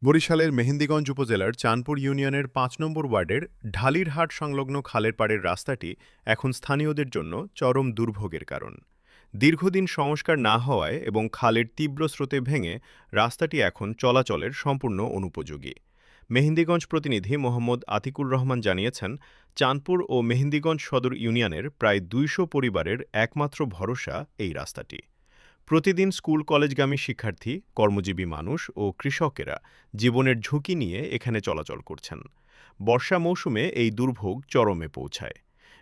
বরিশালের মেহেন্দিগঞ্জ উপজেলার চাঁদপুর ইউনিয়নের ৫ নম্বর ওয়ার্ডের ঢালিরহাট সংলগ্ন খালের পাড়ের রাস্তাটি এখন স্থানীয়দের জন্য চরম দুর্ভোগের কারণ। দীর্ঘদিন সংস্কার না হওয়ায় এবং খালের তীব্র স্রোতে ভেঙে রাস্তাটি এখন চলাচলের সম্পূর্ণ অনুপযোগী। মেহেন্দিগঞ্জ প্রতিনিধি মোহাম্মদ আতিকুর রহমান জানিয়েছেন, চাঁদপুর ও মেহেন্দিগঞ্জ সদর ইউনিয়নের প্রায় ২০০ পরিবারের একমাত্র ভরসা এই রাস্তাটি। প্রতিদিন স্কুল কলেজগামী শিক্ষার্থী, কর্মজীবী মানুষ ও কৃষকেরা জীবনের ঝুঁকি নিয়ে এখানে চলাচল করছেন। বর্ষা মৌসুমে এই দুর্ভোগ চরমে পৌঁছায়।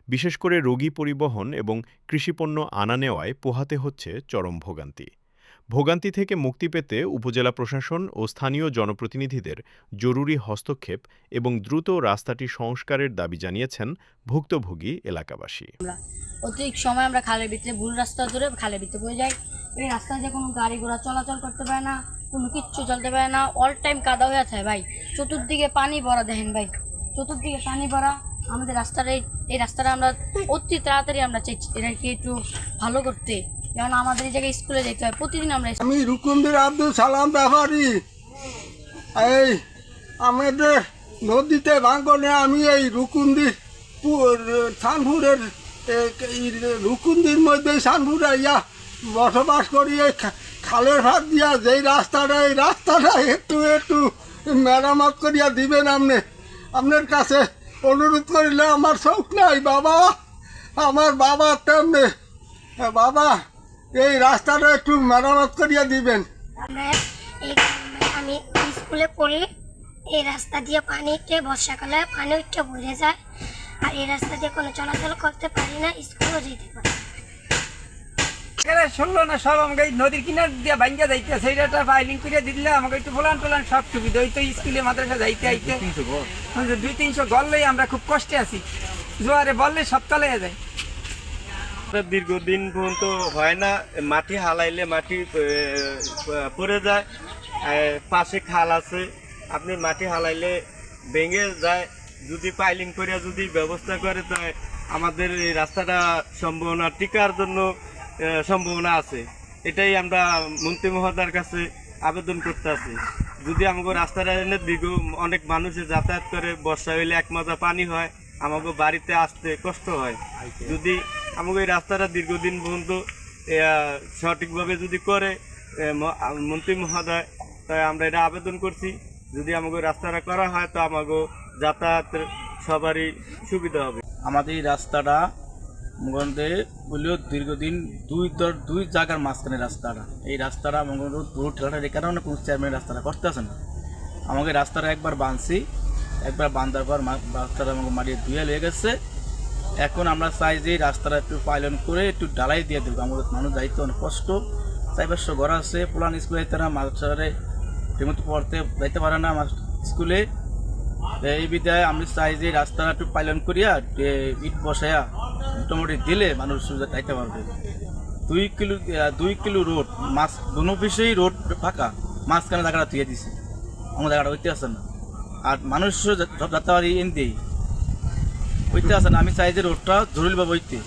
বিশেষ করে রোগী পরিবহন এবং কৃষিপণ্য আনা নেওয়ায় পোহাতে হচ্ছে চরম ভোগান্তি। ভোগান্তি থেকে মুক্তি পেতে উপজেলা প্রশাসন ও স্থানীয় জনপ্রতিনিধিদের জরুরি হস্তক্ষেপ এবং দ্রুত রাস্তাটি সংস্কারের দাবি জানিয়েছেন ভুক্তভোগী এলাকাবাসী। অতিরিক্ত সময় আমরা খালের ভিতরে ভুল রাস্তা ধরে খালের ভিতরে পড়ে যাই। এই রাস্তা দিয়ে কোনো গাড়ি ঘোড়া চলাচল করতে পারে না, কোনো কিচ্ছু চলতে পারে না, অল টাইম কাদা হয়ে থাকে ভাই। চতুর্দিকে পানি ভরা, দেখেন ভাই, চতুর্দিকে পানি ভরা। আমাদের রাস্তাটা এই রাস্তাটা আমরা অতি তাড়াতাড়ি আমরা চাইছি এটাকে একটু ভালো করতে, যেমন আমাদের এই জায়গায় স্কুলে যেতে হয় প্রতিদিন। আমি রুকুনদের আব্দুল সালাম ব্যাপারী। এই আমাদের নদীতে ভাঙনে আমি এই রুকুন্দির সানপুরের রুকুন্দির মধ্যে সানপুরে ইয়া বসবাস করি। এই খালের ভাত দিয়া যেই রাস্তাটা, এই রাস্তাটা একটু একটু মেরামত করিয়া দিবেন। আপনার কাছে অনুরোধ করিলে আমার শৌক নাই বাবা, আমার বাবা তেমনি বাবা, এই রাস্তাটা একটু মেরামত করিয়া দিবেন। আমি স্কুলে পড়ি, এই রাস্তা দিয়ে পানিতে বর্ষাকালে পানি উঠে ভরে যায়, আর এই রাস্তা দিয়ে কোনো চলাচল করতে পারি না, স্কুলও যেতে পারি। শুনলো না সব আমাকে নদীর কিনার দিয়ে ভাঙ্গা যাইতে, সেইটা ফাইলিং করে দিলে আমাকে একটু ফলান টোলান সব সুবিধা হইতো। স্কুলে মাদ্রাসা যাইতে আইতে 200-300 গড়লেই আমরা খুব কষ্টে আছি, জোয়ারে বললে সব তলে যায়। দীর্ঘদিন পর্যন্ত হয় না, মাটি হালাইলে মাটি পড়ে যায়। পাশে খাল আছে, আপনি মাটি হালাইলে ভেঙে যায়। যদি পাইলিং করে যদি ব্যবস্থা করে তাই আমাদের এই রাস্তাটা সম্ভাবনা টিকার জন্য সম্ভাবনা আছে। এটাই আমরা মন্ত্রী মহোদয়ের কাছে আবেদন করতে আছি। যদি আমাকে রাস্তাটা এনে দীর্ঘ অনেক মানুষে যাতায়াত করে, বর্ষা হইলে এক মাজা পানি হয়, আমাকে বাড়িতে আসতে কষ্ট হয়। যদি আমাকে এই রাস্তাটা দীর্ঘদিন পর্যন্ত সঠিকভাবে যদি করে মন্ত্রী মহোদয়, তাই আমরা এটা আবেদন করছি। যদি আমাকে রাস্তাটা করা হয় তো আমাকে যাতায়াতের সবারই সুবিধা হবে। আমাদের এই রাস্তাটা মগন্ধে বললেও দীর্ঘদিন দুই জায়গার মাঝখানে রাস্তাটা, এই রাস্তাটা মগন্ধ রোড ঠেলাটা এই কারণে কোনো চেয়ারম্যান রাস্তাটা করতে আসে না। আমাকে রাস্তাটা একবার বাঁধছি, একবার বাঁধার পর রাস্তাটা আমাকে মারিয়ে ধুয়ে লেগে গেছে। এখন আমরা চাই যে রাস্তাটা একটু পাইলন করে একটু ডালাই দিয়ে দেবো। আমাদের মানুষ যাইতে অনেক কষ্ট, 4-500 ঘর আছে, পুরান স্কুলে যাইতে না, মাদ্রাসারে ঠিকমতো পড়তে যাইতে পারে না আমার স্কুলে। এই বিধায় আমি চাই যে রাস্তাটা একটু পাইলন করিয়া ইট বসাইয়া মোটামুটি দিলে মানুষ যাইতে পারবে। 2 কিলো রোড মাছ দুনো পিসেই রোড ফাঁকা, মাঝখানে জায়গাটা ধুয়ে দিছে, আমার জায়গাটা হইতে আসে না। আর মানুষ যাতে পারি এন দিয়েই হইতে আসে না। আমি চাই যে রোডটা জরুরিভাবে হইতে।